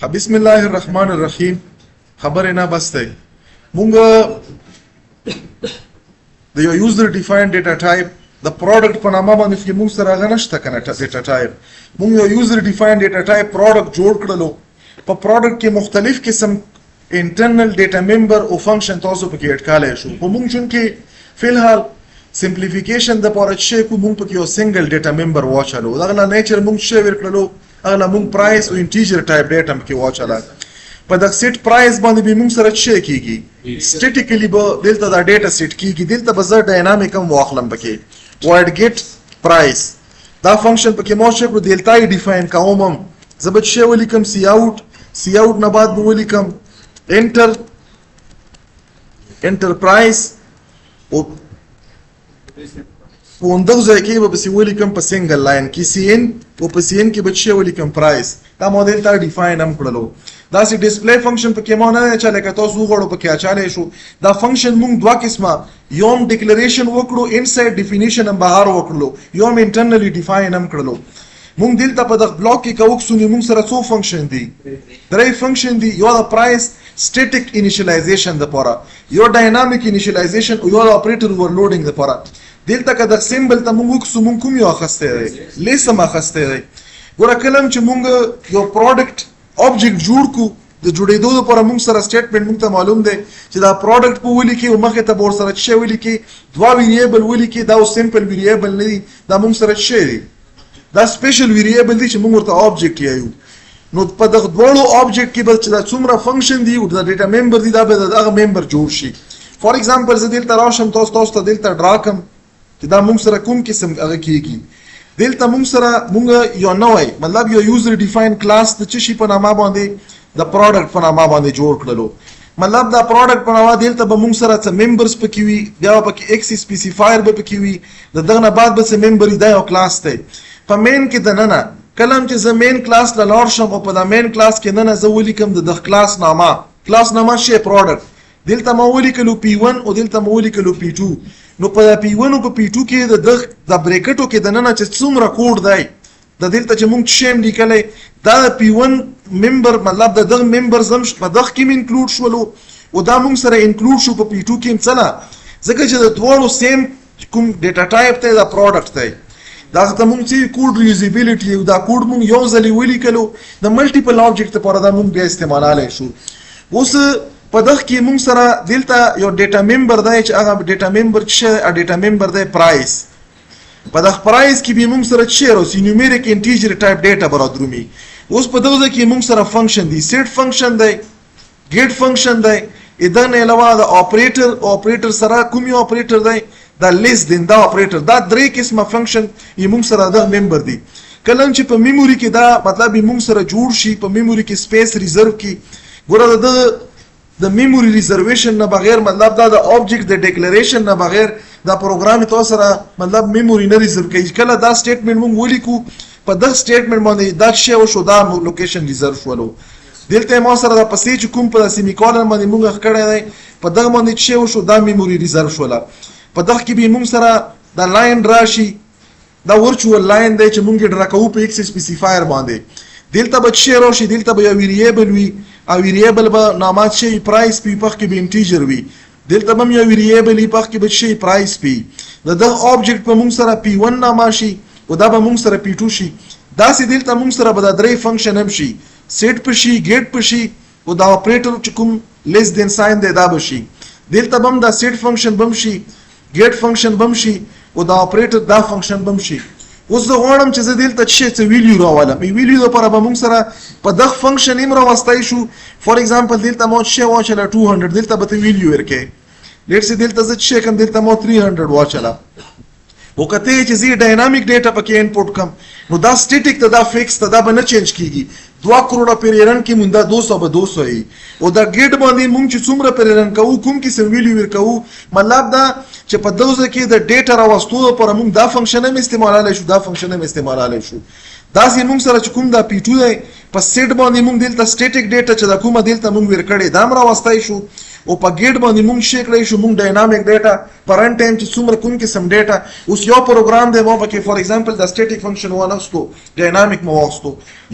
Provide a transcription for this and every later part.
بسم الله الرحمن الرحیم. خبر نه بس دی مونږ د یو یوزر ډیفاینډ ډیټا ټایپ د پروډکټ په نامه باندې چې مونږ سره هغه نشته کنه ډیټا ټایپ. مونږ یو یوزر ډیفاینډ ډیټا ټایپ پروډکټ جوړ کړلو. په پروډکټ کې مختلف قسم انټرنل ډیټا ممبر او فنکشن تاسو پکې اډ کړای شو. په مونږ چون کې فلحال سمپلیفیکیشن د پاره چې کو مونږ پکې یو سنگل ډیټا ممبر واچلو. دغه نه نیچر مونږ شی ورکړلو. اغلا مونږ پرایس او انټیجر ټایپ ډیټا کې واچلا. په د سیټ پرایس باندې به مونږ سره چی کیږي سټیټیکلی به دلته دا ډیټا سیټ کیږي. دلته به زه ډاینامیک هم واخلم پکې void get price دا فنکشن پکې مو شکل دلته ډیفاین کوم. زه به چی ولیکم سی اوټ نه بعد به ولیکم انټر پرایس او وندغه ځای کې به سی ولیکم په سنگل لاین کې سی ان او په سی ان کې به چی ولیکم پرایس. دا مودل تا ډیفاین هم کړلو. دا سی ډسپلی فنکشن پکې مو نه چې لکه تاسو وګورئ پکې اچاله شو. دا فنکشن مونږ دوه قسمه یوم ډیکلریشن وکړو انسایډ ډیفینیشن هم بهر وکړلو یوم انټرنلی ډیفاین هم کړلو. مونږ دلته په دغه بلاک کې کوښښونه مونږ سره څو فنکشن دي درې فنکشن دي. یو د پرایس سټیټیک انیشیلایزیشن د پاره یو ډاینامیک انیشیلایزیشن او یو اپریټر اوورلوډینګ د پاره. دلته که د سیمبل ته مونږ وکړو مونږ کوم یو اخسته دی لیس هم اخسته دی. ګوره کلم چې مونږ یو پروډکټ object جوړ کو د جوړېدو لپاره مونږ سره سټیټمنټ مونږ ته معلوم دی چې دا پروډکټ په ولیکي او مخه ته ور سره څه ولیکي دوا ویریبل ولیکي دا او سمپل ویریبل نه دي دا مونږ سره څه دي دا سپیشل ویریبل دي چې مونږ ورته object یایو. نو په دغه ډول object کې به چې دا څومره فنکشن دي او د ډیټا ممبر دي دا به دغه ممبر جوړ شي. فور ایگزامپل زه دلته راشم تاسو ته دلته ډرا کوم چې دا مونږ سره کوم قسم هغه کیږي. دلته مونږ سره مونږ یو نوې مطلب یو یوزر ډیفاین کلاس د چی شي په نامه باندې د پروډکټ په نامه باندې جوړ کړلو. مطلب دا پروډکټ په نامه دلته به مونږ سره څه ممبرز پکې وي بیا پکې ایکس سپیسیفایر به پکې وي دغه نه بعد به څه ممبر دا یو کلاس دی. په مین کې د نه کلم چې زه مین کلاس له لار شم او په دا مین کلاس کې نه زه ولیکم د کلاس نامه شي پروډکټ. دلته مو ولیکلو P1 او دلته مو ولیکلو P2. نو په P1 او په P2 کې د بریکټو کې د نن چې څومره کوډ دی د دلته چې مونږ شیم لیکلې دا P1 ممبر مطلب د دغه ممبرز هم په دغه کې انکلود شولو او دا مونږ سره انکلود شو په P2 کې مثلا ځکه چې د دوه سیم کوم ډیټا ټایپ ته دا پروډکټ دی دا ته مونږ چې کوډ ریوزیبিলিټي او دا کوډ مونږ یو ځلې ولیکلو د ملټیپل آبجیکټ لپاره دا مونږ بیا استعمالای شو. اوس په دغه کې مونږ سره دلته یو ډیټا ممبر دی چې هغه ډیټا ممبر چې ډیټا ممبر دی پرایس. په دغه پرایس کې به مونږ سره چې روسي نیومریک انټیجر ټایپ ډیټا برادرومي. اوس په دغه کې مونږ سره فنکشن دی سیټ فنکشن دی ګیټ فنکشن دی اذن علاوه د اپریټر سره کوم یو اپریټر دی دا لیس دین دا اپریټر دا درې قسمه فنکشن یې مونږ سره د ممبر دی. کله چې په میموري کې دا مطلب مونږ سره جوړ شي په میموري کې سپیس ریزرو کې ګوره د میموري ریزرویشن نه بغیر مطلب دا د object د ډیکلریشن نه بغیر دا پروګرام تاسو سره مطلب میموري نه ریزرو کوي. کله دا سټیټمنټ مونږ ولیکو په دغه سټیټمنټ باندې دا شی او شو دا لوکیشن ریزرو شولو. دلته مو سره د پسې چې کوم په سیمی کولن باندې مونږ کړی دی په دغه باندې شی او شو دا میموري ریزرو شولا. په دغه کې به مونږ سره دا لاین راشي دا ورچوال لاین دی چې مونږ ډرا کوو په ایکس سپیسیفایر باندې. دلته به شی راشي دلته به یو ویریبل وي او ویریبل به نامات شي پرایس پی په کې به انټیجر وي. دلته به یو ویریبل په کې به شي پرایس پی دغه آبجیکټ په مونږ سره P1 نامه شي او دا به مونږ سره P2 شي. دا سي دلته مونږ سره به د درې فنکشن هم شي سیټ په شي ګیټ په شي او دا اپریټر چې کوم لیس دین ساين دی دا به شي. دلته به دا سیټ فنکشن بم شي ګیټ فنکشن بم شي او دا اپریټر دا فنکشن بم شي. اوس زه غواړم چې زه دلته څه ویلیو راولم. ویلیو لپاره به مونږ سره په دغه فنکشن هم راوستای شو. فور ایگزامپل دلته مو څه واچله 200 دلته به ویلیو ورکې لیټس دلته زه څه کوم دلته مو 300 واچله وکته چې زی ډاینامیک ډیټا پکې انپوټ کم نو دا سټیټیک ته دا فکس ته دا به نه چینج کیږي. 2 کروڑه پیرن کې مونږ دا 200 به 200 ای او دا ګیټ باندې مونږ چې څومره پیرن کوو کوم کې سم ویلیو ورکوو مطلب دا چې په دغه کې د ډیټا راوستو لپاره مونږ دا فنکشن هم استعمالای شو دا فنکشن هم استعمالای شو. دا سي مونږ سره چې کوم دا P2 دی په سیټ باندې مونږ دلته سټیټیک ډیټا چې دا کومه دلته مونږ ورکړې دا هم راوستای شو او په ګیټ باندې مونږ شي کړی شو مونږ ډاینامیک ډیټا په رن ټایم چې څومره کوم قسم ډیټا اوس یو پروګرام دی مو پکې فور ایگزامپل د سټیټیک فنکشن وانهستو ډاینامیک مو واستو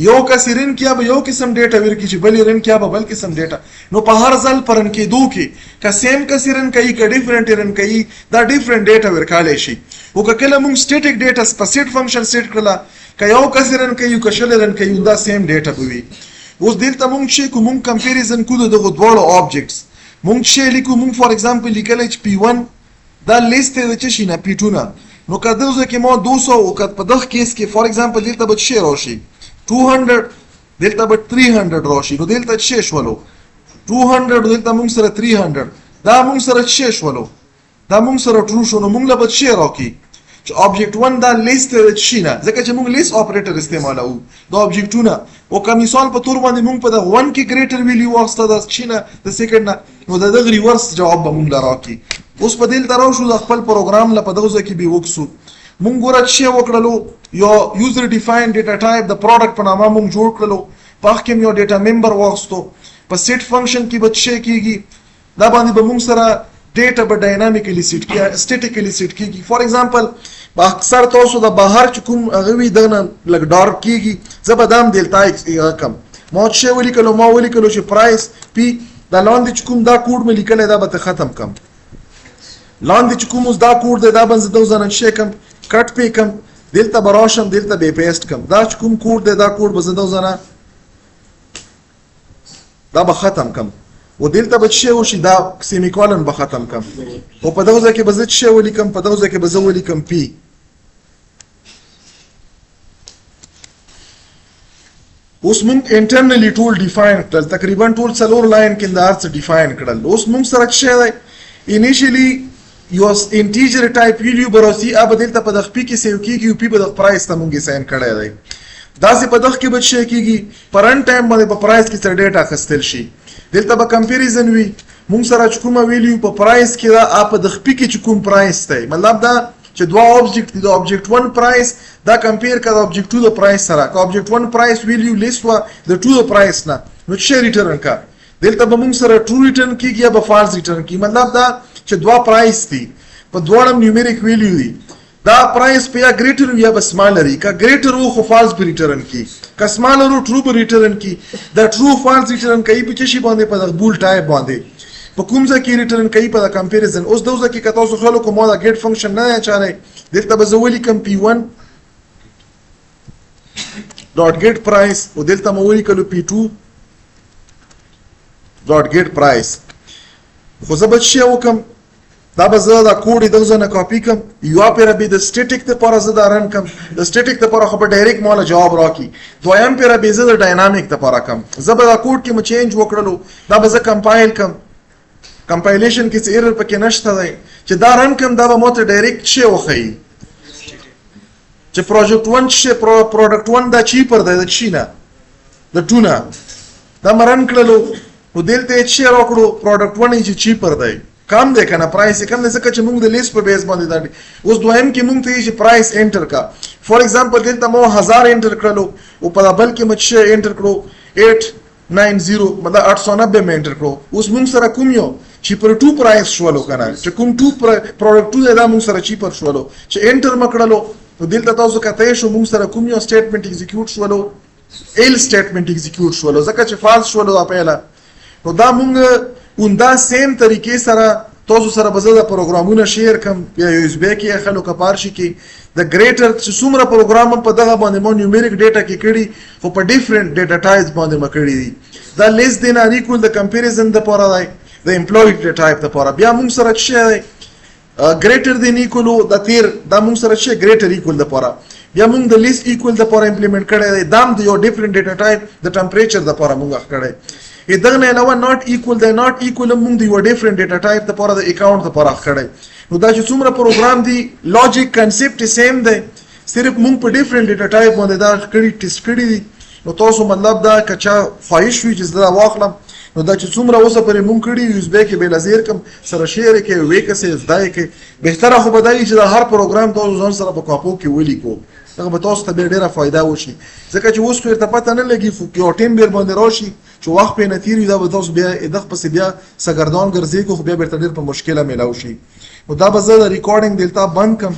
یو کس رن کیا به یو قسم ډیټا ورکی چې بل رن کیا به بل قسم ډیټا نو په هر ځل پرن کېدو کې که سیم کس رن کوي که ډیفرنٹ رن کوي دا ډیفرنٹ ډیټا ورکالی شي او که کله مونږ سټیټیک ډیټا په سیټ فنکشن سیټ کړله که یو کس رن کوي که شل رن کوي دا سیم ډیټا به وي اوس دلته مونږ چې کوم مونږ کمپیریزن کوو دغه دواړو آبجیکټس مونږ چې لیکو مونږ فور ایگزامپل لیکلی چې P1 دا لیست دی د څه شي نه P2 نه نو که دغه کې ما 200 او که په دغه کیس کې فور ایگزامپل دلته به څه راشي 200 دلته به 300 راشي نو دلته څه شولو 200 دلته مونږ سره 300 دا مونږ سره څه شولو دا مونږ سره ټرو شو نو مونږ له به څه راکړي چې object 1 دا لیست د شي نه ځکه چې مونږ لیست اپریټر استعمالوو د object 2 نه او که مثال په تور باندې مونږ په د 1 کې ګریټر ویلیو واخسته د شي نه د سیکنډ نه نو د دغه ریورس جواب به مونږ له راکړي اوس په دلته راشو د خپل پروګرام له په دغه ځای کې به وکسو مونږ ګوره څه وکړلو یو یوزر ډیفاین ډیټا ټایپ د پروډکټ په نامه مونږ جوړ کړلو په هغه کې یو ډیټا ممبر واخستو په سیټ فنکشن کې به څه کېږي دا باندې به مونږ سره ډیټا به ډاینامیکلی سیټ کیږي سټیټیکلی سیټ کیږي فور ایگزامپل اکثر تاسو د بهر چې کوم هغه وي دغه لګ ډارک کیږي زه به دام دلته کم ما څه ولیکلو ما ولیکلو چې پرایس پی دا لاندې چې کوم دا کوډ مې لیکلی دا به ختم کم لاندې چې کوم اوس دا کوډ دی دا به زه دغه ځای شي کم کټ پی کم دلته به راشم دلته به پیسټ کم دا چې کوم کوډ دی دا کوډ به زه دغه ځای دا به ختم کم و دلته به څه وشي دا سیمی کولن به ختم کم او په دغه ځای کې به زه څه ولیکم په دغه ځای کې به زه ولیکم پی اوس مونږ انټرنلی ټول ډیفاین کړل تقریبا ټول څلور لاین کې د ارڅ ډیفاین کړل اوس مونږ سره څه دی انیشلی یو انټیجر ټایپ ویلیو براسي اب دلته په دغه پی کې سیو کیږي او پی په دغه پرایس ته مونږ ساين کړی دی دا سه په دغه کې به څه کیږي پرن ټایم باندې په پرایس کې څه ډیټا خستل شي دلته به کمپیریزن وي مونږ سره کومه ویلیو په پرایس کې دا اپ د خپې کې کوم پرایس دی مطلب دا چې دوه آبجیکټ دي د آبجیکټ 1 پرایس دا کمپیر کړه د آبجیکټ 2 د پرایس سره که آبجیکټ 1 پرایس ویلیو لیست وا د 2 د پرایس نه نو څه ریټرن کا دلته به مونږ سره ټرو ریټرن کیږي یا به فالس ریټرن کی مطلب دا چې دوه پرایس دي په دوړم نیومریک ویلیو دي دا پرایس په یا ګریټر یا به سمالر کا ګریټر وو خو فالس به ریټرن کی که سمالر وو ټرو به ریټرن کی دا ټرو فالس ریټرن کوي په څه شي باندې په بول ټایپ باندې په کوم ځای کې ریټرن کوي په کمپیریزن اوس دغه کې که تاسو خلکو کومه دا ګیټ فنکشن نه چاره دلته به زه ولیکم P1 ډاټ ګیټ پرایس او دلته مو ولیکلو P2 ډاټ ګیټ پرایس خو زه به څه وکم دا به زه دا کوډ دغه نه کاپی کم یو پر به د سټیټیک ته پر زه دا رن کم د سټیټیک ته پر خو په ډایرکټ مولا جواب راکی دویم پر به زه د ډاینامیک ته پر کم زه به دا کوډ کې م چینج وکړلو دا به زه کمپایل کم کمپایلیشن کې څه ایرر پکې نشته دی چې دا رن کم دا به ماته ډایرکټ شی وخی چې پروجیکټ 1 شی پروډکټ 1 دا چیپر دی د چینا د ټونا دا مرن کړلو نو دلته چې راکړو پروډکټ 1 چې چیپر دی کم دی کنه پرایس کم دی ځکه چې موږ د لیست په بیس باندې دا اوس دویم کې موږ ته چې پرایس انټر کا فور ایگزامپل دلته مو 1000 انټر کړلو او په بل کې مچ انټر کړو 890 مطلب 890 مې انټر کړو اوس موږ سره کوم یو چیپر 2 پرایس شولو کنه چې کوم 2 پروډکټ 2 دا موږ سره چیپر شولو چې انټر مکړلو نو دلته تاسو کته شو موږ سره کوم یو سټیټمنټ ایگزیکیوټ شولو ال سټیټمنټ ایگزیکیوټ شولو ځکه چې فالس شولو دا پهلا نو دا موږ اوندا سیم طریقې سره تاسو سره به زه د پروګرامونه شیر کم یا یو اس بی کې خلکو کپارشي کې د ګریټر چې څومره پروګرام په دغه باندې مو نیومریک ډیټا کې کړي خو په ډیفرنٹ ډیټا ټایپس باندې مکړي دي دا لیس دین ار ایکوال د کمپیریزن د پاره دی د امپلوی ډیټا ټایپ د پاره بیا موږ سره څه ګریټر دین ایکوال د تیر دا موږ سره څه ګریټر ایکوال د پاره بیا موږ د لیس ایکوال د پاره امپلیمنٹ کړی دی دام د یو ډیفرنٹ ډیټا ټایپ د ټمپریچر د پاره موږ کړی دغه نه علاوه ناٹ ایکوال دی ناٹ ایکوال موږ د یو ډیفرنٹ ډیټا ټایپ د پاره د اکاونټ د پاره کړی نو دا چې څومره پروګرام دی لاجیک کنسپټ سیم دی صرف موږ په ډیفرنٹ ډیټا ټایپ باندې دا کړی ټیسټ کړی دي نو تاسو مطلب دا کچا خواهش وي چې دا واخلم نو دا چې څومره اوسه پرې مونږ کړي یوزبیک بېلازیر کم سره شعر کې ویکسې زدای کې بهتره خو به دا وي چې د هر پروګرام تاسو ځان سره په کاپو کې ولیکو دغه به تاسو ته ډېره فایده وشي ځکه چې اوس خو ورته پته نه لګي یو ټیم بیر باندې راشي چې وخت پې نه تېر وي دا به تاسو بیا دغه پسې بیا سرګردان ګرځېږو خو بیا بېرته ډېر په مشکله میلاو شي نو دا به زه د ریکارډینګ دلته بند کړم